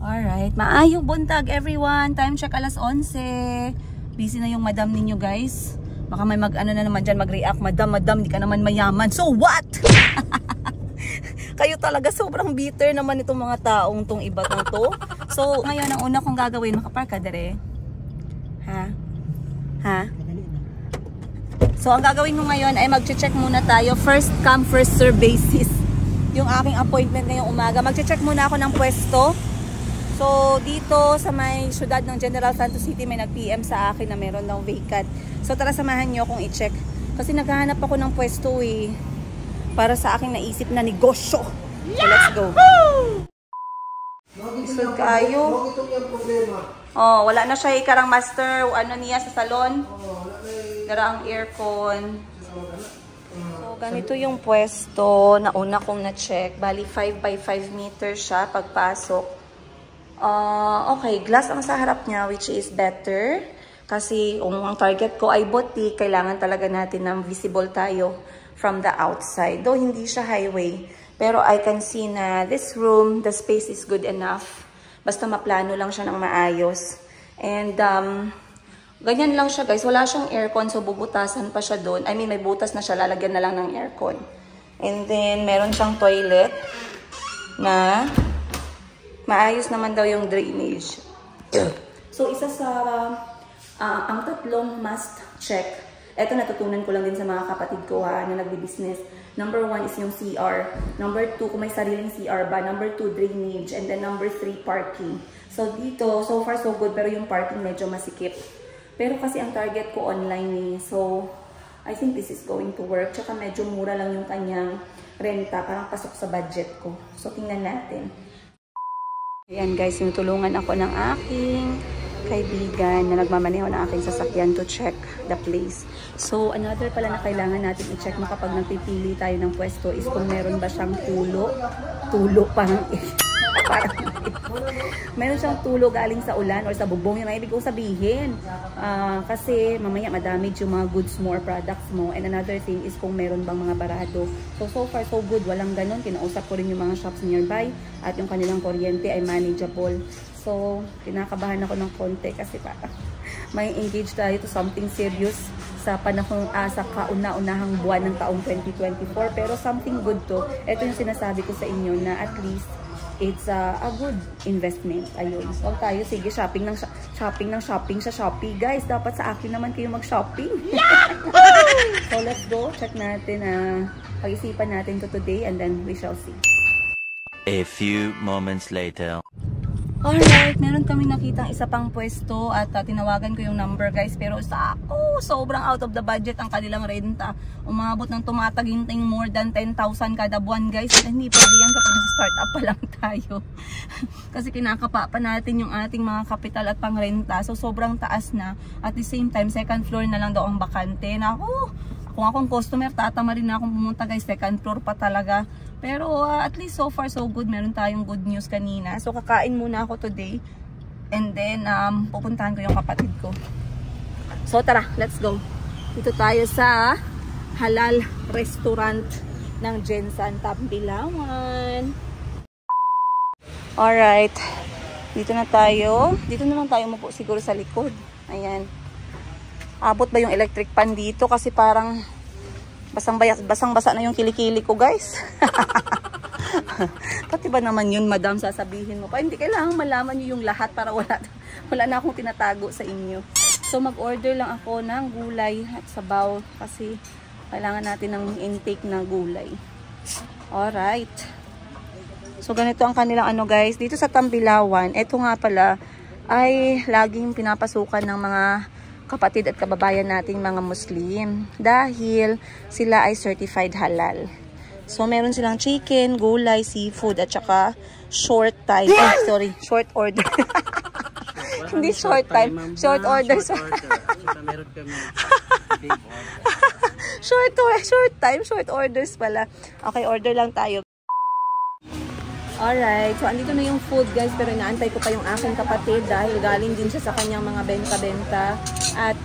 Alright, maayong buntag everyone. Time check 11:00. Busy na yung madam ninyo guys. Baka may mag-ano na naman dyan, mag-react. Madam, di ka naman mayaman. So what? Kayo talaga sobrang bitter naman itong mga taong tong iba tong to. So ngayon ang una kong gagawin, makapark ka dere. Ha? So ang gagawin ko ngayon ay mag-check muna tayo. First come, first serve basis. Yung aking appointment ngayong umaga. Mag-check muna ako ng pwesto. So dito sa may syudad ng General Santos City may nag-PM sa akin na meron daw vacant. So tara samahan nyo akong i-check. Kasi naghahanap ako ng pwesto para sa aking naisip na negosyo. So let's go. Isod kayo. Oh, wala na siya ikarang master. Ano niya sa salon? Dara ang aircon. So ganito yung pwesto na una kong na-check. Bali 5 by 5 meters siya pagpasok. Okay, glass ang sa harap niya which is better. Kasi kung ang target ko ay boutique, kailangan talaga natin ng visible tayo from the outside. Though hindi siya highway. Pero I can see na this room, the space is good enough. Basta maplano lang siya ng maayos. And ganyan lang siya guys. Wala siyang aircon so bubutasan pa siya doon. I mean may butas na siya, lalagyan na lang ng aircon. And then meron siyang toilet na maayos naman daw yung drainage. So isa sa ang tatlong must check. Ito natutunan ko lang din sa mga kapatid ko na nagbi-business. Number 1 is yung CR. Number 2, kung may sariling CR ba. Number 2, drainage. And then number 3, parking. So dito, so far so good. Pero yung parking medyo masikip. Pero kasi ang target ko online So I think this is going to work. Tsaka medyo mura lang yung kanyang renta. Parang pasok sa budget ko. So tingnan natin. Ayan guys, yung tulungan ako ng aking kaibigan na nagmamaneho ng aking sasakyan to check the place. So another pala na kailangan natin i-check kapag nagpipili tayo ng pwesto is kung meron ba siyang tulo parang meron siyang tulo galing sa ulan or sa bubong. Yun ang ibig ko sabihin. Kasi mamaya madamage yung mga goods mo or products mo. And another thing is kung meron bang mga barado. So far so good. Walang ganun. Kinausap ko rin yung mga shops nearby at yung kanilang kuryente ay manageable. So kinakabahan ako ng konti kasi parang may engage tayo to something serious sa panahon sa kauna-unahang buwan ng taong 2024. Pero something good to. Ito yung sinasabi ko sa inyo na at least it's a good investment. Ayun. So tayo, sige, shopping sa Shopee. Guys, dapat sa akin naman kayo mag-shopping. So let's go. Check natin pag-isipan natin to today and then we shall see. A few moments later. Alright, meron kami nakitang isa pang pwesto at tinawagan ko yung number guys. Pero sobrang out of the budget ang kanilang renta. Umabot ng tumataginting more than 10,000 kada buwan guys. Hindi pwede yan kapag start up pa lang tayo. Kasi kinakapa pa natin yung ating mga kapital at pangrenta. So sobrang taas na. At the same time, second floor na lang daw ang bakante. Naku, kung akong customer, tatama rin na akong pumunta guys. Second floor pa talaga. Pero at least so far so good. Meron tayong good news kanina. So kakain muna ako today. And then pupuntahan ko yung kapatid ko. So tara, let's go. Dito tayo sa halal restaurant ng Jensan Tambilawan. Alright. Dito na tayo. Dito na lang tayo mapo siguro sa likod. Ayan. Abot ba yung electric pan dito? Kasi parang basang-basa na yung kilikili ko guys. Pati ba naman yun madam sasabihin mo pa? Hindi kailangan malaman nyo yung lahat para wala na akong tinatago sa inyo. So mag-order lang ako ng gulay at sabaw kasi kailangan natin ng intake na gulay. Alright. So ganito ang kanilang guys. Dito sa Tambilawan, eto nga pala ay laging pinapasukan ng mga kapatid at kababayan nating mga Muslim dahil sila ay certified halal. So meron silang chicken, gulay, seafood at saka short time. Short order. Hindi short time, short order. Meron kami big order. Short time, short orders pala. Okay, order lang tayo. Alright, so andito na yung food guys, pero inaantay ko pa yung aking kapatid dahil galing din siya sa kanyang mga benta-benta at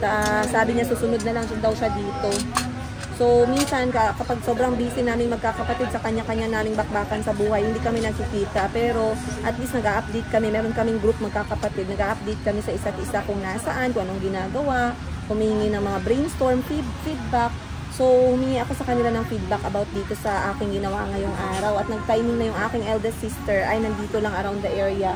sabi niya susunod na lang daw siya dito. So So, minsan kapag sobrang busy namin magkakapatid sa kanya-kanya naming bakbakan sa buhay, hindi kami nagkikita. Pero at least nag-update kami. Meron kaming group magkakapatid. Nag-update kami sa isa't isa kung nasaan, kung anong ginagawa, humingi ng mga brainstorm, feedback. So, humingi ako sa kanila ng feedback about dito sa aking ginawa ngayong araw. At nag-timing na yung aking eldest sister ay nandito lang around the area.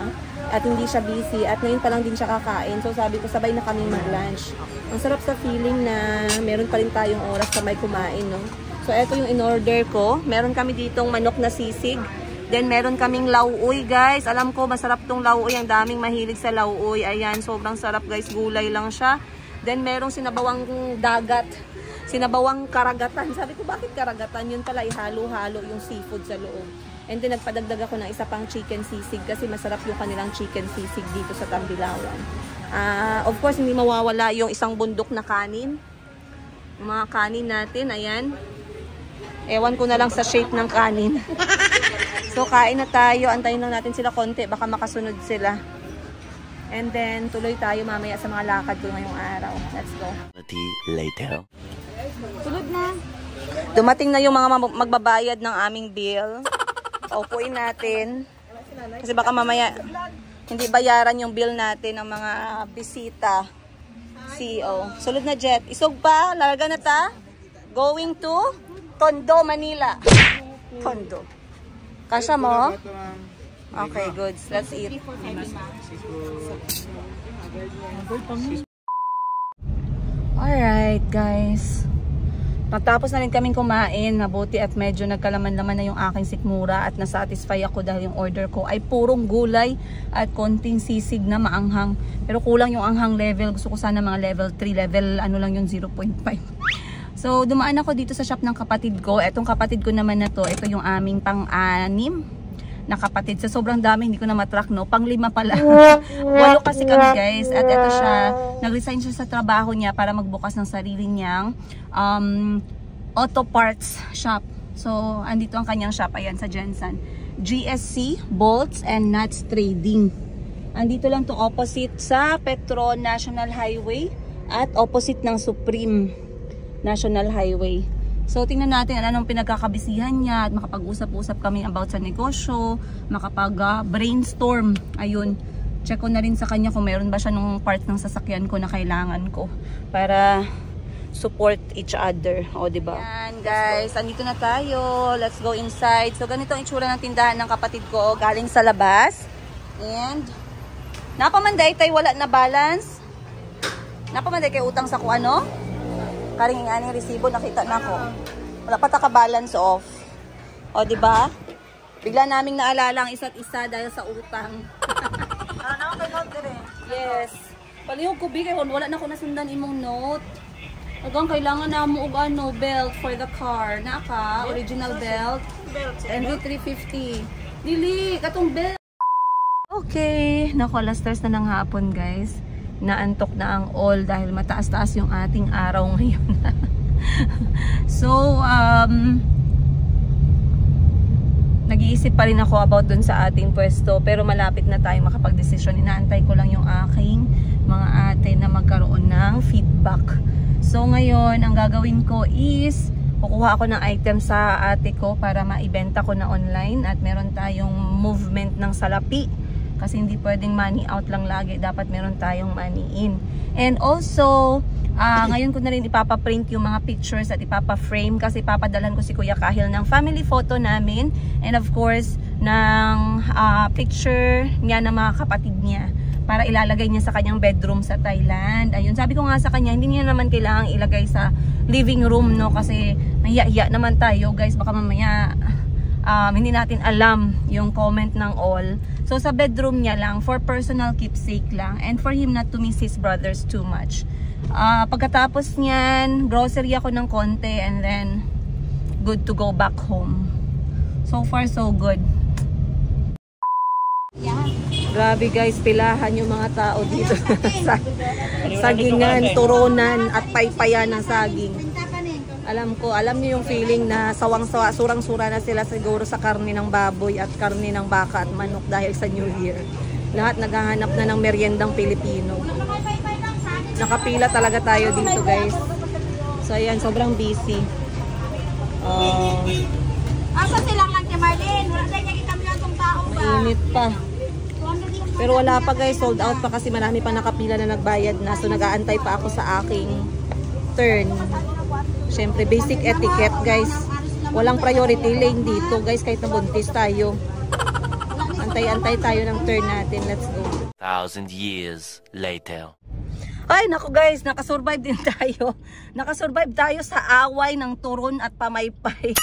At hindi siya busy. At ngayon pa lang din siya kakain. So, sabi ko, sabay na kaming mag-lunch. Ang sarap sa feeling na meron pa rin tayong oras na may kumain, no? So, eto yung in-order ko. Meron kami ditong manok na sisig. Then, meron kaming lauoy, guys. Alam ko, masarap tong lauoy. Ang daming mahilig sa lauoy. Ayan, sobrang sarap, guys. Gulay lang siya. Then, merong sinabawang dagat. Sinabawang karagatan. Sabi ko, bakit karagatan? Yun pala, ihalo-halo yung seafood sa loob. And then, nagpadagdag ako ng isa pang chicken sisig kasi masarap yung kanilang chicken sisig dito sa Tambilawan. Of course, hindi mawawala yung isang bundok na kanin. Yung mga kanin natin, ayan. Ewan ko na lang sa shape ng kanin. So, kain na tayo. Antayin lang natin sila konti. Baka makasunod sila. And then, tuloy tayo mamaya sa mga lakad ko ngayong araw. Let's go. Later. Tulog na. Dumating na yung mga magbabayad ng aming bill. Paupuin natin. Kasi baka mamaya hindi bayaran yung bill natin ng mga bisita. CEO. Sulod na jet. Isog pa. Larga na ta. Going to Tondo, Manila. Tondo. Kasya mo? Okay, good. Let's eat. Alright, guys. Pagtapos na rin kaming kumain, mabuti at medyo nagkalaman-laman na yung aking sikmura at nasatisfy ako dahil yung order ko ay purong gulay at konting sisig na maanghang. Pero kulang yung anghang level. Gusto ko sana mga level 3, level ano lang yung 0.5. So, dumaan ako dito sa shop ng kapatid ko. Etong kapatid ko naman na to, ito yung aming pang-anim na kapatid. Sa sobrang dami, hindi ko na matrack, no? Pang-5 pala. 8 kasi kami, guys. At ito siya, nag-resign siya sa trabaho niya para magbukas ng sarili niyang auto parts shop. So, andito ang kanyang shop. Ayan, sa Jensen. GSC Bolts and Nuts Trading. Andito lang to opposite sa Petro National Highway at opposite ng Supreme National Highway. So, tingnan natin anong pinagkakabisihan niya at makapag-usap-usap kami about sa negosyo, makapag-brainstorm. Ayun, check ko na rin sa kanya kung meron ba siya nung parts ng sasakyan ko na kailangan ko para support each other. O, diba? Yan, guys. Andito na tayo. Let's go inside. So, ganito ang itsura ng tindahan ng kapatid ko galing sa labas. And, napamanday tayo wala na balance. Napamanday kayo utang sa kuano? Karing nga ng resibo, nakita na ko. Wala pa taka-balance off. O, diba? Bigla naming naalala ang isa't isa dahil sa utang. Yes. Palihog ko, bigay. Wala na ko nasundan imong note. Hanggang kailangan na mo ano, belt for the car. Naka, original belt. NV 350. Dili, katong belt. Okay. Naku, alas 3 na ng hapon, guys. Naantok na ang all dahil mataas-taas yung ating araw ngayon. So, nag-iisip pa rin ako about dun sa ating pwesto, pero malapit na tayong makapag-desisyon. Inaantay ko lang yung aking mga ate na magkaroon ng feedback. So, ngayon, ang gagawin ko is kukuha ako ng item sa ate ko para maibenta ko na online at meron tayong movement ng salapi. Kasi hindi pwedeng money out lang lagi. Dapat meron tayong money in. And also, ngayon ko na rin ipapaprint yung mga pictures at ipapaframe kasi papadalan ko si Kuya Kahil ng family photo namin. And of course, ng picture niya ng mga kapatid niya para ilalagay niya sa kanyang bedroom sa Thailand. Ayun, sabi ko nga sa kanya, hindi niya naman kailangang ilagay sa living room, no? Kasi nahiya-hiya naman tayo, guys. Baka mamaya hindi natin alam yung comment ng all. So, sa bedroom niya lang, for personal keepsake lang, and for him not to miss his brothers too much. Pagkatapos niyan, grocery ako ng konti, and then, good to go back home. So far, so good. Yeah. Grabe guys, pilahan yung mga tao dito. Sagingan, turonan, at paypayan ng saging. Alam niyo yung feeling na sawang-sawa, surang-sura na sila siguro sa karne ng baboy at karne ng baka at manok dahil sa New Year. Lahat naghahanap na ng meriendang Pilipino. Nakapila talaga tayo dito, guys. So ayan, sobrang busy. Asa silang lang kay Marlene? Wala tayo niya kami lang itong tao ba? Init pa. Pero wala pa guys, sold out pa kasi marami pa nakapila na nagbayad na. So nag-aantay pa ako sa aking turn. Siyempre, basic etiquette guys. Walang priority lane dito guys kahit nabuntis tayo. Antay-antay tayo ng turn natin. Let's go. 1,000 years later. Ay, naku guys, nakasurvive din tayo. Nakasurvive tayo sa away ng turon at pamaypay.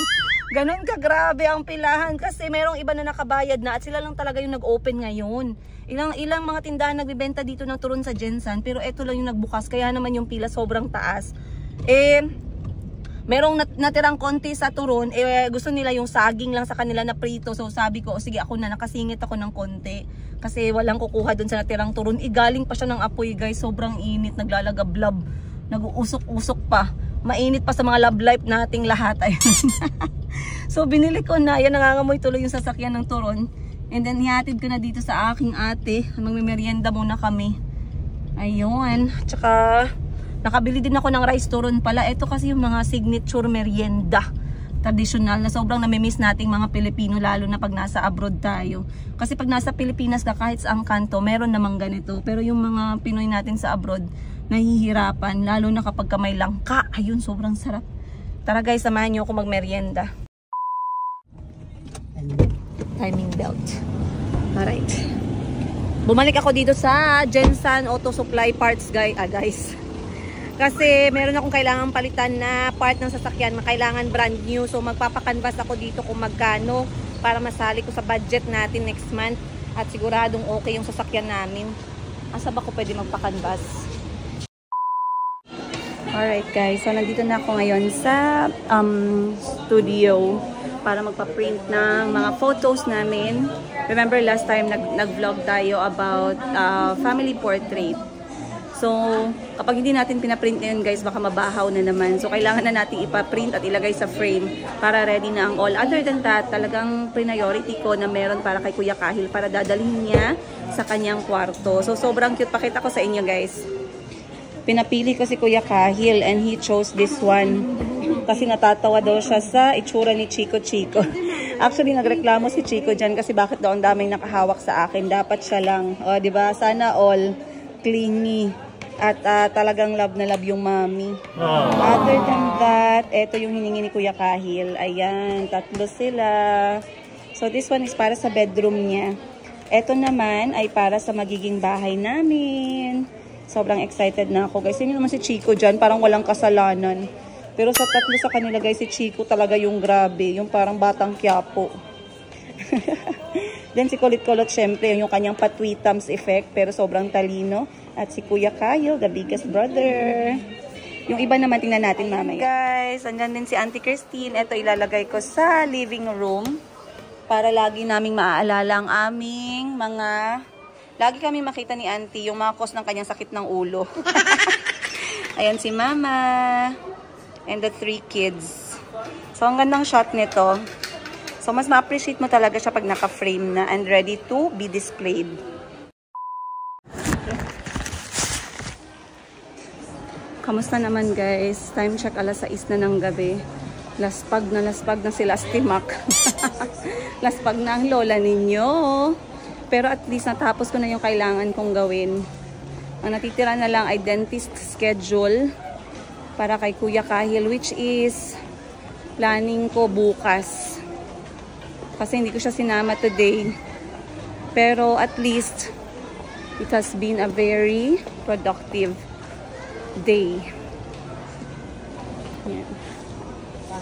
Ganon ka grabe ang pilahan kasi merong iba na nakabayad na at sila lang talaga yung nag-open ngayon. Ilang mga tindahan nagbibenta dito ng turon sa Jensen, pero eto lang yung nagbukas kaya naman yung pila sobrang taas. Merong natirang konti sa turon, gusto nila yung saging lang sa kanila na prito. So sabi ko, sige ako na, nakasingit ako ng konti. Kasi walang kukuha dun sa natirang turon. Galing pa siya ng apoy guys, sobrang init, naglalagablab, nag-uusok-usok pa. Mainit pa sa mga love life nating lahat. So binili ko na, yan nangangamoy tuloy yung sasakyan ng turon. And then hihatid ko na dito sa aking ate, magmimerienda muna kami. Ayun, tsaka nakabili din ako ng rice turon pala. Ito kasi yung mga signature merienda. Traditional na sobrang namimiss nating mga Pilipino lalo na pag nasa abroad tayo. Kasi pag nasa Pilipinas na kahit sa ang kanto, meron namang ganito. Pero yung mga Pinoy natin sa abroad, nahihirapan. Lalo na kapag may langka. Ayun, sobrang sarap. Tara guys, samahan nyo ako magmerienda. Timing belt. Alright. Bumalik ako dito sa Jensen Auto Supply Parts guys. Kasi meron akong kailangan palitan na part ng sasakyan, kailangan brand new. So magpapakanvas ako dito kung magkano para masali ko sa budget natin next month. At siguradong okay yung sasakyan namin. Asa ba ko pwede magpakanvas? Alright guys, so nandito na ako ngayon sa studio para magpa-print ng mga photos namin. Remember last time nag-vlog tayo about family portrait. So, kapag hindi natin pinaprint na yun guys, baka mabahaw na naman. So, kailangan na natin ipaprint at ilagay sa frame para ready na ang all. Other than that, talagang priority ko na meron para kay Kuya Kahil para dadalhin niya sa kanyang kwarto. So, sobrang cute. Pakita ko sa inyo guys. Pinapili ko si Kuya Kahil and he chose this one. Kasi natatawa daw siya sa itsura ni Chico. Actually, nagreklamo si Chico dyan kasi bakit daw ang daming nakahawak sa akin. Dapat siya lang. O, diba? Sana all clingy. At talagang love na love yung mommy. Other than that, ito yung hiningi ni Kuya Kahil. Ayan, 3 sila. So this one is para sa bedroom niya. Ito naman ay para sa magiging bahay namin. Sobrang excited na ako guys. Yun naman si Chico dyan, parang walang kasalanan. Pero sa 3 sa kanila guys, si Chico talaga yung grabe. Yung parang batang Quiapo. Then si Kulit-Kulot syempre, yung kanyang patwitams effect, pero sobrang talino. At si Kuya Kayo, the biggest brother. Yung iba naman, tingnan natin mamaya. Guys, andyan din si Auntie Christine. Ito ilalagay ko sa living room. Para lagi naming maaalala ang aming mga... Lagi kami makita ni Auntie yung mga cause ng kanyang sakit ng ulo. Ayan si Mama. And the 3 kids. So, ang gandang shot nito. So, mas ma-appreciate mo talaga siya pag naka-frame na and ready to be displayed. Kamusta naman guys? Time check 6:00 na ng gabi. Laspag na sila Stimac. Laspag na ang lola ninyo. Pero at least natapos ko na yung kailangan kong gawin. Ang natitira na lang ay dentist schedule para kay Kuya Kahil, which is planning ko bukas. Kasi hindi ko siya sinama today. Pero at least it has been a very productive day. Yan.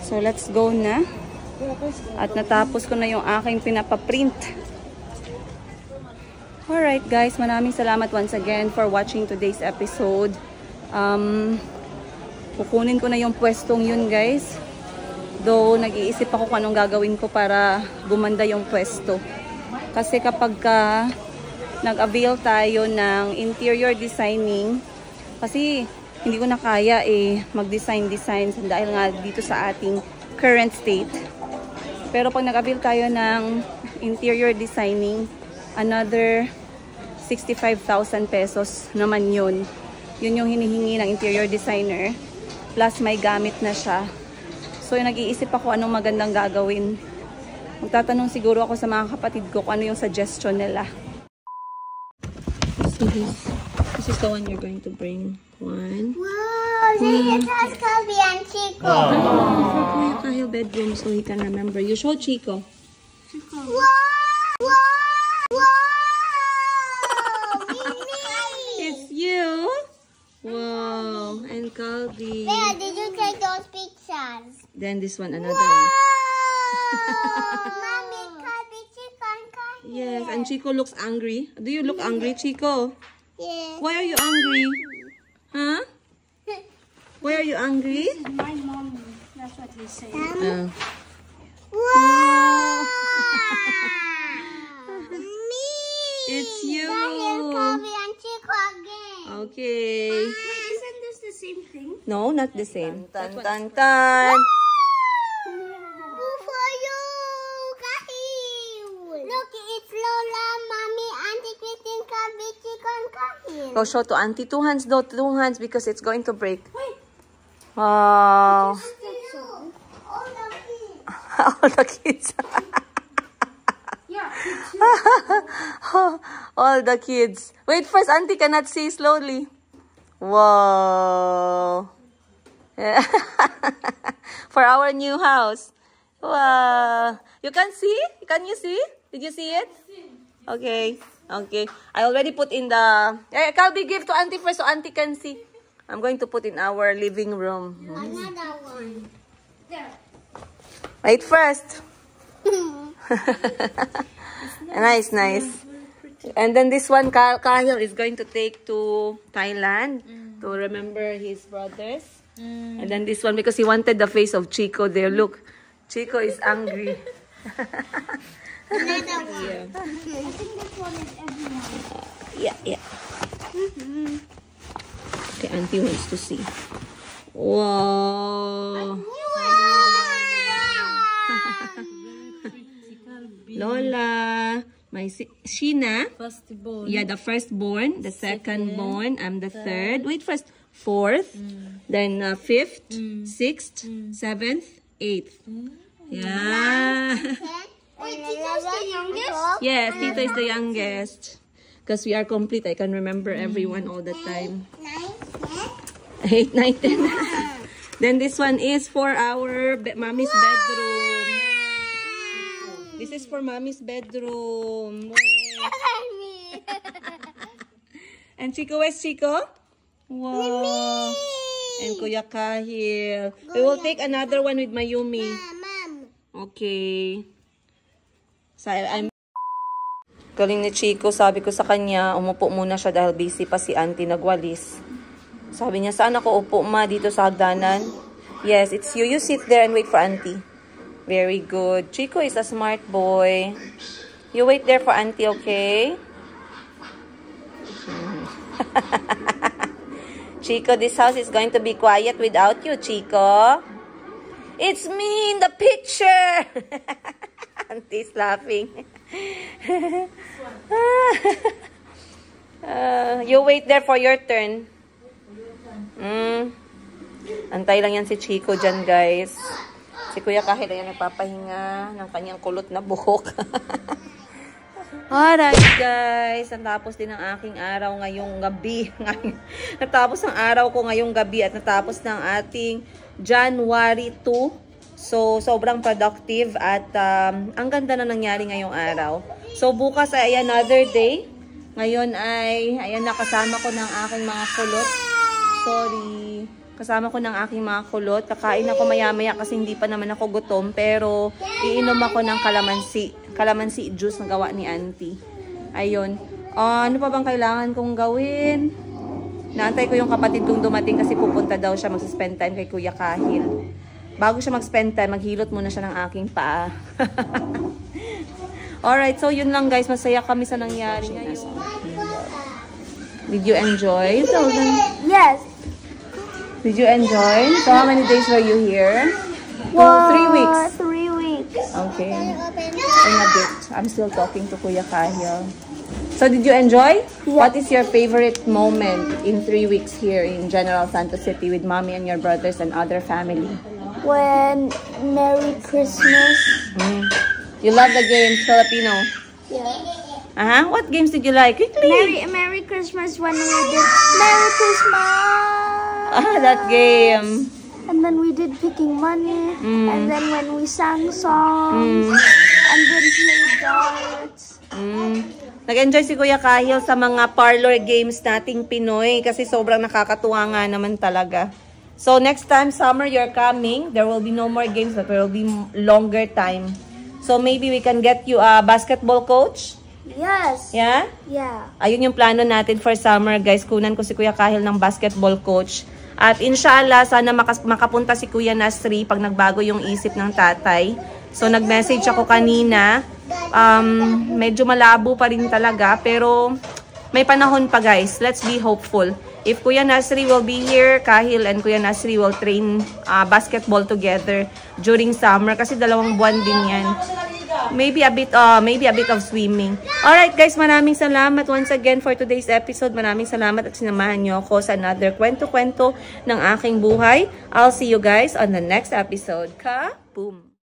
So let's go na. At natapos ko na yung aking pinapaprint. Alright guys, maraming salamat once again for watching today's episode. Kukunin ko na yung pwestong yun guys. Though nag-iisip ako kung anong gagawin ko para gumanda yung pwesto. Kasi kapag nag-avail tayo ng interior designing, kasi hindi ko na kaya mag-design dahil nga dito sa ating current state. Pero pag nag-avail tayo ng interior designing, another 65,000 pesos naman yun. Yun yung hinihingi ng interior designer. Plus may gamit na siya. So, nag-iisip ako anong magandang gagawin. Magtatanong siguro ako sa mga kapatid ko kung ano yung suggestion nila. This is the one you're going to bring. One. Wow, this has Kobe and Chico. For Kuya Kahil bedroom so he can remember. You show Chico. Wow! Wow! Wow! It's you. Wow. And Calvi. Where did you take those pictures? Then this one, another Wow! one. Mommy, Kobe, Chico, and Kahil. Yes, and Chico looks angry. Do you look angry, Chico? Yes. Why are you angry? Huh? Why are you angry? My mom. That's what he said. Wow. Me. It's you. Kahil, Kobe, and Chico again. Okay. Wait, isn't this the same thing? No, not the same. Tan, tan, tan. For you, Kahil. Look, it's Lola, Mommy, Auntie Christine, Kobe, Chico, and Kahil. Go show to Auntie. 2 hands, no, 2 hands because it's going to break. Wow. All the kids. All the kids. Yeah, All the kids. Wait, first, Auntie cannot see slowly. Wow. Yeah. For our new house. Wow. You can see? Can you see? Did you see it? Okay. Okay. I already put in the... Calbi, give to Auntie first so Auntie can see. I'm going to put in our living room. another one. There. Wait first. Nice, nice. And then this one, Kahil is going to take to Thailand to remember his brothers. And then this one, because he wanted the face of Chico there. Look, Chico is angry. Another one. Yeah. I think this one is everyone. Yeah. Okay, Auntie wants to see. Wow. Lola. My Sheena. Firstborn. Yeah, the firstborn, the second-born, I'm the third. Wait, first, fourth, then fifth, sixth, seventh, eighth. Yeah. Wait, Tito's the youngest? Yes, Tito is the youngest. Because we are complete, I can remember everyone all the time. 8, 9, 10. Then this one is for our mommy's bedroom. This is for mommy's bedroom. And Chico, where's Chico? Wow. And Kuya Kahil. We will take another one with Mayumi. Mom. Okay. So, galing ni Chico, sabi ko sa kanya, umupo muna siya dahil busy pa si Auntie nagwalis. Sabi niya, saan ako upo ma? Dito sa hagdanan? Yes, it's you. You sit there and wait for Auntie. Very good. Chico is a smart boy. You wait there for Auntie, okay? Chico, this house is going to be quiet without you, Chico. It's me in the picture. Auntie's laughing. You wait there for your turn. Antay lang yan si Chico dyan, guys. Si Kuya Kahil yan nagpapahinga ng kanyang kulot na buhok. Alright, guys. Natapos din ang aking araw ngayong gabi. Natapos ang araw ko ngayong gabi at natapos ng ating January 2. So, sobrang productive at ang ganda na nangyari ngayong araw. So, bukas ay another day. Ngayon ay, ayan, nakasama ko ng aking mga kulot. Sorry. Kasama ko ng aking mga kulot. Kakain ako maya-maya kasi hindi pa naman ako gutom. Pero, iinom ako ng kalamansi. Kalamansi juice na gawa ni Auntie. Ayun. Ano pa bang kailangan kong gawin? Naantay ko yung kapatid kong dumating kasi pupunta daw siya mag-spend time kay Kuya Kahil. Bago siya mag-spend time, maghilot muna siya ng aking paa. Alright, so yun lang guys. Masaya kami sa nangyari ngayon. Did you enjoy? Yes. Did you enjoy? So how many days were you here? 3 weeks. 3 weeks. Okay. In a bit. I'm still talking to Kuya Kahil. So did you enjoy? Yeah. What is your favorite moment in 3 weeks here in General Santos City with mommy and your brothers and other family? when Merry Christmas. You love the games, Filipino? Yeah. What games did you like? Quickly! Merry Christmas when we did Merry Christmas. That game. And then we did picking money. And then when we sang songs. And then played darts. Nag-enjoy si Kuya Kahil sa mga parlor games nating Pinoy kasi sobrang nakakatuwa nga naman talaga. So next time summer you're coming, there will be no more games but there will be longer time. So maybe we can get you a basketball coach? Yes. Yeah? Yeah. Ayun yung plano natin for summer, guys. Kunan ko si Kuya Kahil ng basketball coach. At inshallah, sana makapunta si Kuya Nasri pag nagbago yung isip ng tatay. So nag-message ako kanina. Medyo malabo pa rin talaga, pero may panahon pa, guys. Let's be hopeful. If Kuya Nasri will be here, Kahil and Kuya Nasri will train basketball together during summer kasi 2 buwan din yan. Maybe a bit of swimming. Alright guys, maraming salamat once again for today's episode. Maraming salamat at sinamahan nyo ako sa another kwento-kwento ng aking buhay. I'll see you guys on the next episode. Ka-boom!